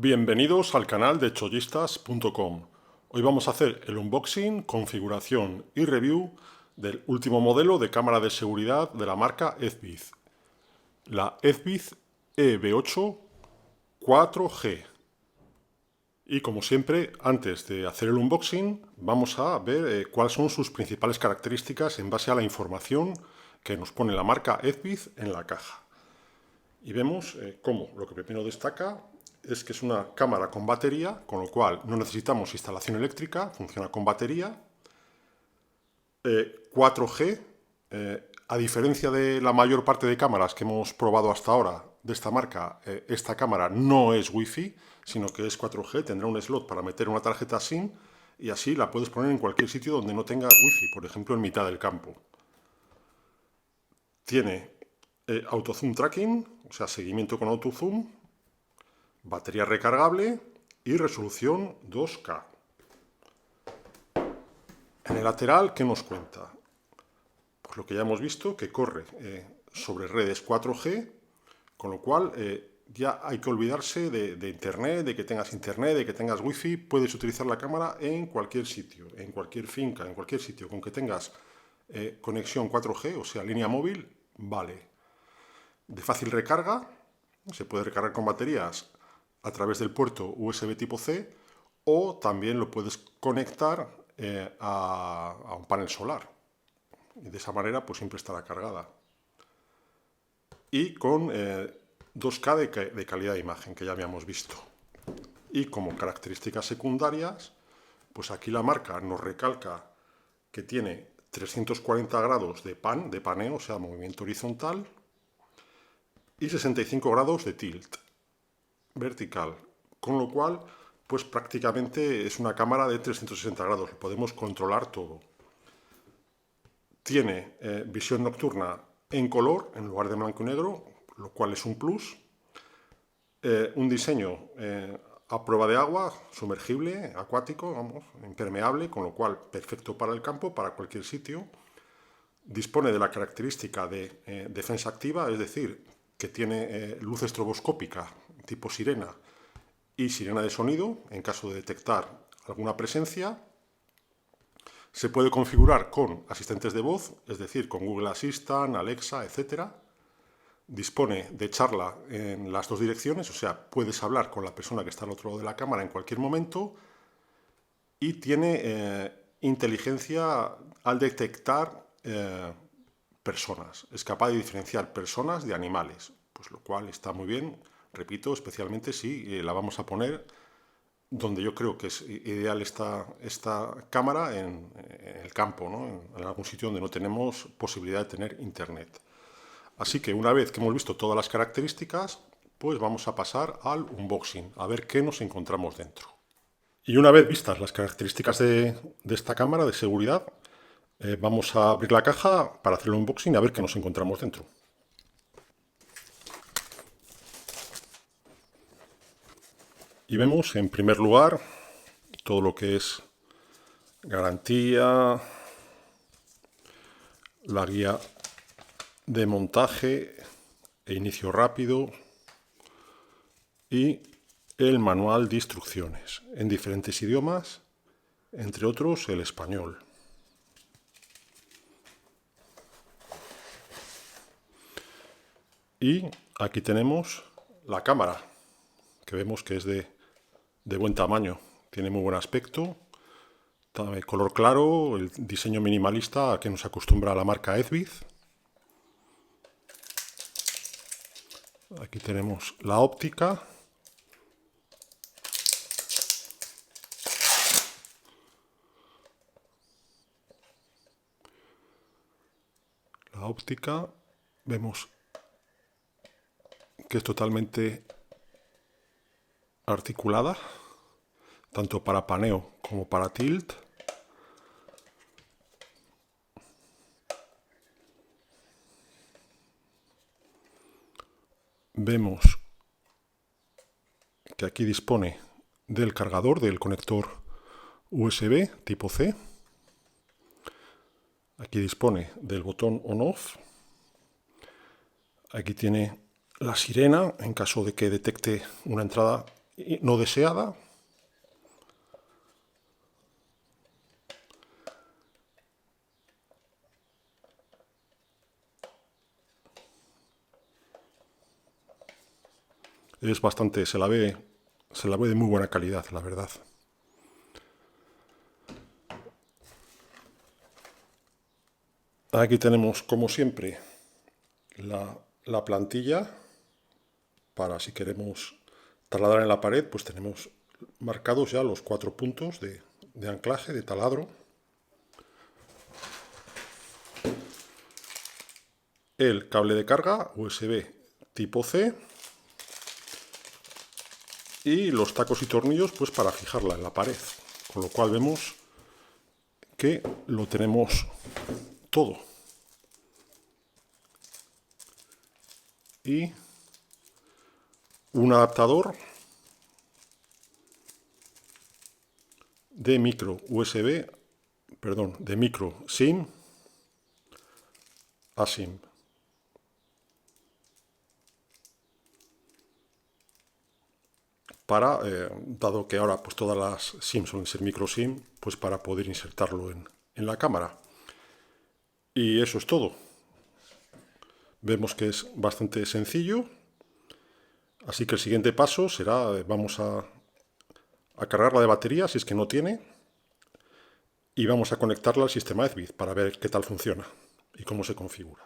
Bienvenidos al canal de chollistas.com. Hoy vamos a hacer el unboxing, configuración y review del último modelo de cámara de seguridad de la marca Ezvid, la Ezvid EB8 4G. Y como siempre, antes de hacer el unboxing, vamos a ver cuáles son sus principales características en base a la información que nos pone la marca Ezvid en la caja. Y vemos cómo lo que primero destaca es que es una cámara con batería, con lo cual no necesitamos instalación eléctrica, funciona con batería. 4G, a diferencia de la mayor parte de cámaras que hemos probado hasta ahora de esta marca, esta cámara no es Wi-Fi, sino que es 4G, tendrá un slot para meter una tarjeta SIM y así la puedes poner en cualquier sitio donde no tengas Wi-Fi, por ejemplo en mitad del campo. Tiene auto zoom tracking, o sea, seguimiento con auto zoom, batería recargable y resolución 2K. En el lateral, ¿qué nos cuenta? Pues lo que ya hemos visto, que corre sobre redes 4G, con lo cual ya hay que olvidarse de internet, de que tengas wifi. Puedes utilizar la cámara en cualquier sitio, en cualquier finca, en cualquier sitio. Con que tengas conexión 4G, o sea, línea móvil, vale. De fácil recarga, se puede recargar con baterías a través del puerto USB tipo C, o también lo puedes conectar a un panel solar. Y de esa manera pues siempre estará cargada. Y con 2K de calidad de imagen, que ya habíamos visto. Y como características secundarias, pues aquí la marca nos recalca que tiene 340 grados de paneo, o sea, movimiento horizontal, y 65 grados de tilt vertical, con lo cual pues prácticamente es una cámara de 360 grados, lo podemos controlar todo. Tiene visión nocturna en color en lugar de blanco y negro, lo cual es un plus. Un diseño a prueba de agua, sumergible, acuático, vamos, impermeable, con lo cual perfecto para el campo, para cualquier sitio. Dispone de la característica de defensa activa, es decir, que tiene luz estroboscópica tipo sirena y sirena de sonido en caso de detectar alguna presencia. Se puede configurar con asistentes de voz, es decir, con Google Assistant, Alexa, etc. Dispone de charla en las dos direcciones, o sea, puedes hablar con la persona que está al otro lado de la cámara en cualquier momento. Y tiene inteligencia al detectar personas. Es capaz de diferenciar personas de animales, pues lo cual está muy bien, repito, especialmente si la vamos a poner donde yo creo que es ideal esta cámara, en el campo, ¿no? En algún sitio donde no tenemos posibilidad de tener internet. Así que una vez que hemos visto todas las características, pues vamos a pasar al unboxing, a ver qué nos encontramos dentro. Y una vez vistas las características de esta cámara de seguridad, vamos a abrir la caja para hacer el unboxing y a ver qué nos encontramos dentro. Y vemos en primer lugar todo lo que es garantía, la guía de montaje e inicio rápido y el manual de instrucciones en diferentes idiomas, entre otros el español. Y aquí tenemos la cámara, que vemos que es de buen tamaño, tiene muy buen aspecto, color claro, el diseño minimalista a que nos acostumbra la marca Ezvid. Aquí tenemos la óptica. La óptica, vemos que es totalmente articulada, tanto para paneo como para tilt. Vemos que aquí dispone del cargador, del conector USB tipo C. Aquí dispone del botón on-off. Aquí tiene la sirena en caso de que detecte una entrada no deseada. Es bastante, se la ve de muy buena calidad, la verdad. Aquí tenemos, como siempre, la plantilla para si queremos taladrar en la pared, pues tenemos marcados ya los 4 puntos de anclaje, de taladro. El cable de carga USB tipo C y los tacos y tornillos pues para fijarla en la pared, con lo cual vemos que lo tenemos todo. Y un adaptador de micro USB, perdón, de micro SIM a SIM. Para, dado que ahora pues todas las SIM suelen ser micro SIM, pues para poder insertarlo en la cámara. Y eso es todo. Vemos que es bastante sencillo. Así que el siguiente paso será, vamos a cargarla de batería si es que no tiene, y vamos a conectarla al sistema Ezvid para ver qué tal funciona y cómo se configura.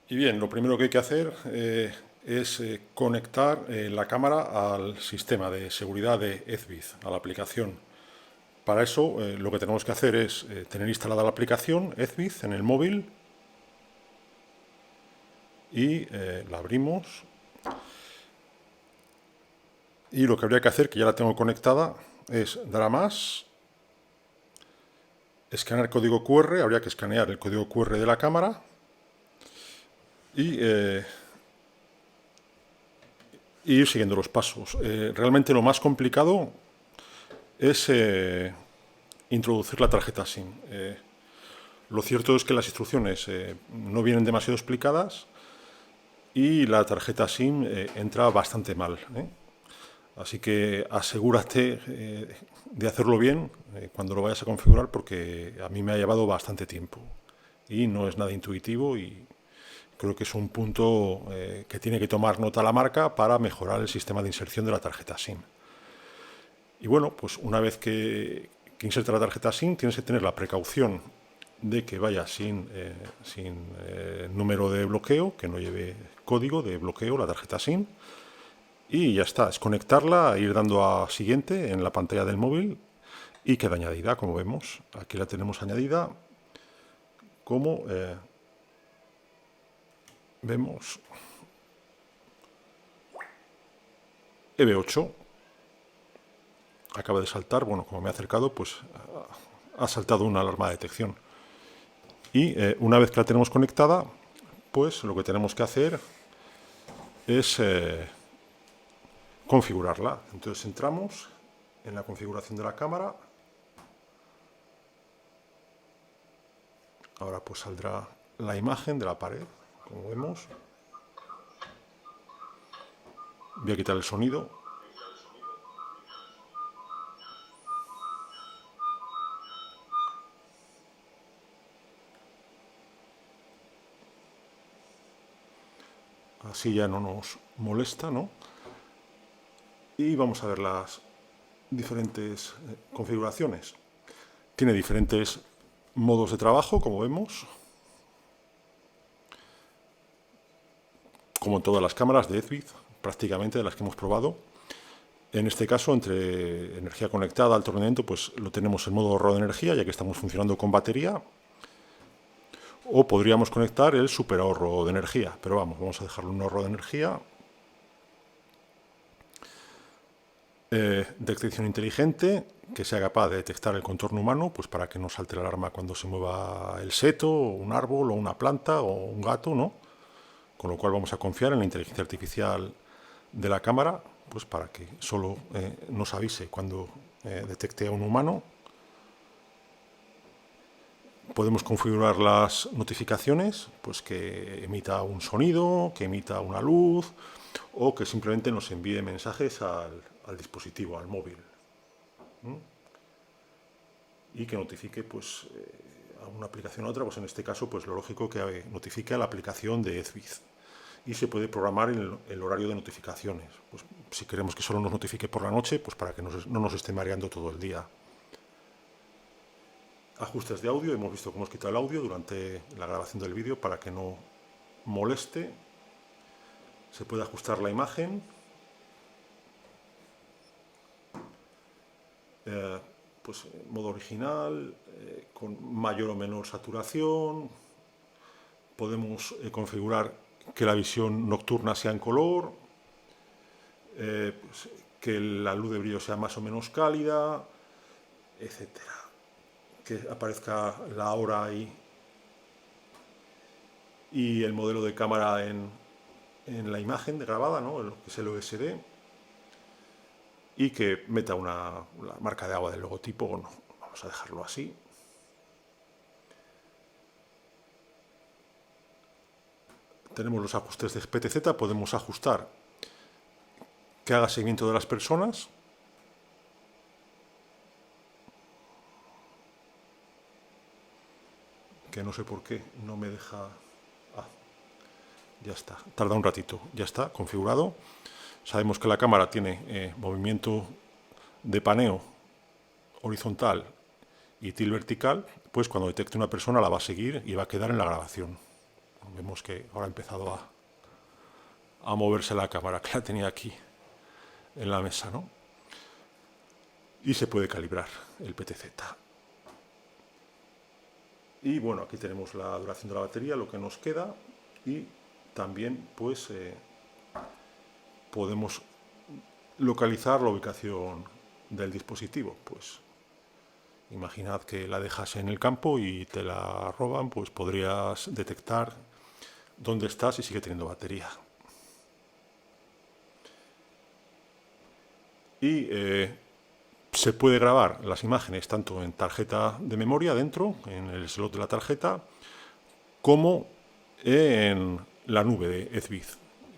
Y bien, lo primero que hay que hacer es conectar la cámara al sistema de seguridad de Ezvid, a la aplicación. Para eso lo que tenemos que hacer es tener instalada la aplicación Ezvid en el móvil y la abrimos. Y lo que habría que hacer, que ya la tengo conectada, es dar a más, escanear código QR, habría que escanear el código QR de la cámara y ir siguiendo los pasos. Realmente lo más complicado es introducir la tarjeta SIM. Lo cierto es que las instrucciones no vienen demasiado explicadas y la tarjeta SIM entra bastante mal. Así que asegúrate de hacerlo bien cuando lo vayas a configurar, porque a mí me ha llevado bastante tiempo y no es nada intuitivo, y creo que es un punto que tiene que tomar nota la marca para mejorar el sistema de inserción de la tarjeta SIM. Y bueno, pues una vez que inserta la tarjeta SIM, tienes que tener la precaución de que vaya sin número de bloqueo, que no lleve código de bloqueo la tarjeta SIM. Y ya está, es conectarla, ir dando a siguiente en la pantalla del móvil y queda añadida, como vemos. Aquí la tenemos añadida como vemos EV8. Acaba de saltar, bueno, como me he acercado, pues ha saltado una alarma de detección. Y una vez que la tenemos conectada, pues lo que tenemos que hacer es configurarla. Entonces entramos en la configuración de la cámara. Ahora pues saldrá la imagen de la pared, como vemos. Voy a quitar el sonido. Así ya no nos molesta, ¿no? Y vamos a ver las diferentes configuraciones. Tiene diferentes modos de trabajo, como vemos, como en todas las cámaras de Ezvid, prácticamente de las que hemos probado. En este caso, entre energía conectada, alto rendimiento, pues lo tenemos en modo ahorro de energía, ya que estamos funcionando con batería. O podríamos conectar el super ahorro de energía, pero vamos a dejarlo en un ahorro de energía. Detección inteligente, que sea capaz de detectar el contorno humano, pues para que no salte la alarma cuando se mueva el seto, o un árbol, o una planta, o un gato, ¿no? Con lo cual vamos a confiar en la inteligencia artificial de la cámara, pues para que solo nos avise cuando detecte a un humano. Podemos configurar las notificaciones, pues que emita un sonido, que emita una luz, o que simplemente nos envíe mensajes al al dispositivo, al móvil. Y que notifique pues, a una aplicación a otra, pues en este caso pues lo lógico que notifique a la aplicación de Ezvid. Y se puede programar el horario de notificaciones. Pues, si queremos que solo nos notifique por la noche, pues para que no nos esté mareando todo el día. Ajustes de audio, hemos visto cómo hemos quitado el audio durante la grabación del vídeo para que no moleste. Se puede ajustar la imagen. Pues modo original, con mayor o menor saturación. Podemos configurar que la visión nocturna sea en color, pues, que la luz de brillo sea más o menos cálida, etcétera. Que aparezca la hora ahí y el modelo de cámara en la imagen grabada, ¿no? Lo que es el OSD, y que meta la marca de agua del logotipo o no. Vamos a dejarlo así. Tenemos los ajustes de PTZ, podemos ajustar que haga seguimiento de las personas. Que no sé por qué no me deja... ya está, tarda un ratito, ya está configurado. Sabemos que la cámara tiene movimiento de paneo horizontal y tilt vertical, pues cuando detecte una persona la va a seguir y va a quedar en la grabación. Vemos que ahora ha empezado a moverse la cámara, que la tenía aquí en la mesa, ¿no? Y se puede calibrar el PTZ. Y bueno, aquí tenemos la duración de la batería, lo que nos queda, y también pues podemos localizar la ubicación del dispositivo. Pues imaginad que la dejas en el campo y te la roban, pues podrías detectar dónde estás y sigue teniendo batería. Y se puede grabar las imágenes tanto en tarjeta de memoria dentro, en el slot de la tarjeta, como en la nube de Ezvid,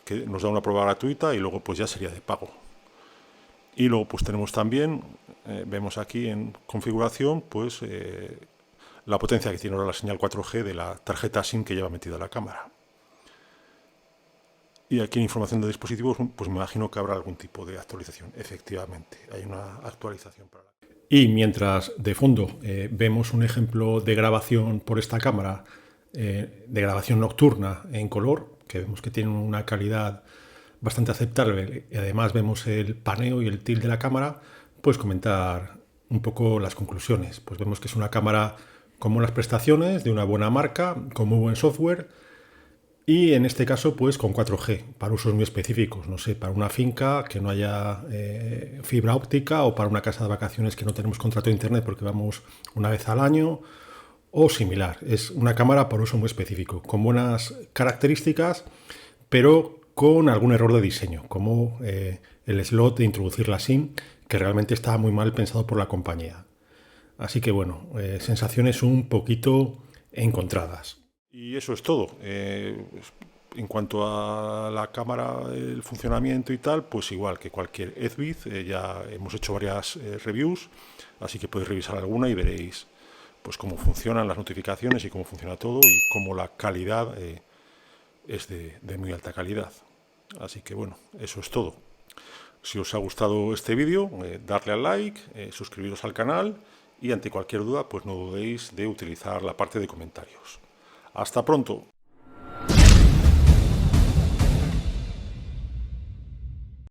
que nos da una prueba gratuita y luego pues ya sería de pago. Y luego pues tenemos también, vemos aquí en configuración, pues la potencia que tiene ahora la señal 4G de la tarjeta SIM que lleva metida la cámara. Y aquí en información de dispositivos, pues me imagino que habrá algún tipo de actualización. Efectivamente, hay una actualización para la... Y mientras de fondo vemos un ejemplo de grabación por esta cámara, de grabación nocturna en color, que vemos que tiene una calidad bastante aceptable, y además vemos el paneo y el tilt de la cámara, pues comentar un poco las conclusiones. Pues vemos que es una cámara con buenas prestaciones, de una buena marca, con muy buen software, y en este caso pues con 4G, para usos muy específicos, no sé, para una finca que no haya fibra óptica, o para una casa de vacaciones que no tenemos contrato de internet porque vamos una vez al año, o similar. Es una cámara por uso muy específico, con buenas características, pero con algún error de diseño, como el slot de introducir la SIM, que realmente está muy mal pensado por la compañía. Así que bueno, sensaciones un poquito encontradas. Y eso es todo. En cuanto a la cámara, el funcionamiento y tal, pues igual que cualquier Ezvid, ya hemos hecho varias reviews, así que podéis revisar alguna y veréis pues cómo funcionan las notificaciones y cómo funciona todo y cómo la calidad es de muy alta calidad. Así que bueno, eso es todo. Si os ha gustado este vídeo, darle al like, suscribiros al canal y ante cualquier duda, pues no dudéis de utilizar la parte de comentarios. ¡Hasta pronto!